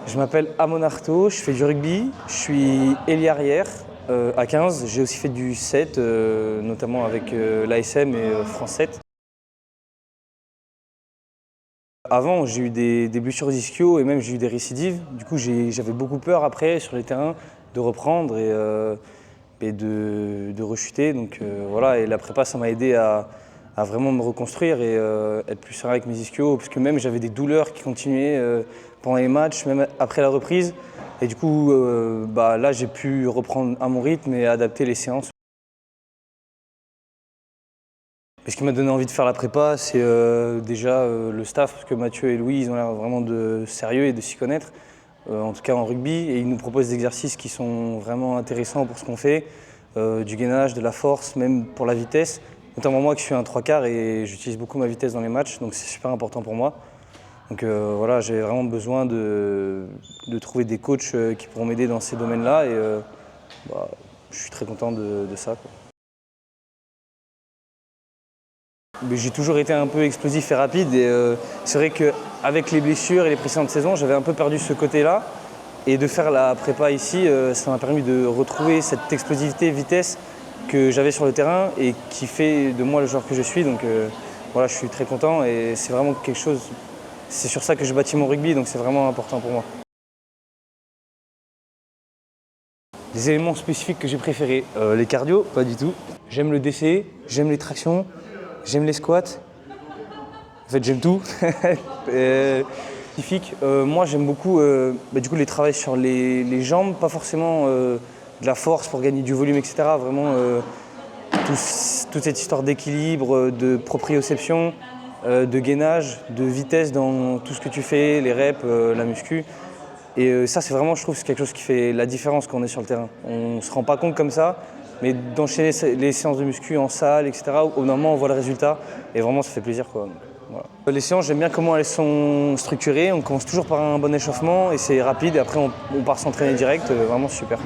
Je m'appelle Amon Arto, je fais du rugby, je suis ailier arrière à 15. J'ai aussi fait du 7, notamment avec l'ASM et France 7. Avant, j'ai eu des blessures aux ischio et même j'ai eu des récidives. Du coup, j'avais beaucoup peur après sur les terrains de reprendre et de rechuter. Donc voilà, et la prépa, ça m'a aidé à vraiment me reconstruire et être plus serein avec mes ischios. Parce que même j'avais des douleurs qui continuaient pendant les matchs, même après la reprise. Et du coup, là, j'ai pu reprendre à mon rythme et adapter les séances. Et ce qui m'a donné envie de faire la prépa, c'est déjà le staff, parce que Mathieu et Louis, ils ont l'air vraiment de sérieux et de s'y connaître, en tout cas en rugby. Et ils nous proposent des exercices qui sont vraiment intéressants pour ce qu'on fait, du gainage, de la force, même pour la vitesse. Notamment moi qui suis un 3/4 et j'utilise beaucoup ma vitesse dans les matchs, donc c'est super important pour moi. Donc voilà, j'ai vraiment besoin de trouver des coachs qui pourront m'aider dans ces domaines-là et je suis très content de ça, quoi. Mais j'ai toujours été un peu explosif et rapide et c'est vrai qu'avec les blessures et les précédentes saisons, j'avais un peu perdu ce côté-là. Et de faire la prépa ici, ça m'a permis de retrouver cette explosivité, vitesse que j'avais sur le terrain et qui fait de moi le joueur que je suis. Donc voilà, je suis très content et c'est vraiment quelque chose, c'est sur ça que je bâtis mon rugby, donc c'est vraiment important pour moi. Les éléments spécifiques que j'ai préférés, les cardio, pas du tout. J'aime le DC, j'aime les tractions, j'aime les squats. En fait, j'aime tout. Spécifique, moi, j'aime beaucoup du coup, les travails sur les jambes, pas forcément de la force pour gagner du volume, etc. Vraiment, toute cette histoire d'équilibre, de proprioception, de gainage, de vitesse dans tout ce que tu fais, les reps, la muscu. Et ça, c'est vraiment, je trouve, c'est quelque chose qui fait la différence quand on est sur le terrain. On ne se rend pas compte comme ça, mais d'enchaîner les séances de muscu en salle, etc., au bout d'un moment, on voit le résultat et vraiment, ça fait plaisir, quoi. Voilà. Les séances, j'aime bien comment elles sont structurées. On commence toujours par un bon échauffement et c'est rapide et après, on part s'entraîner direct. Vraiment super.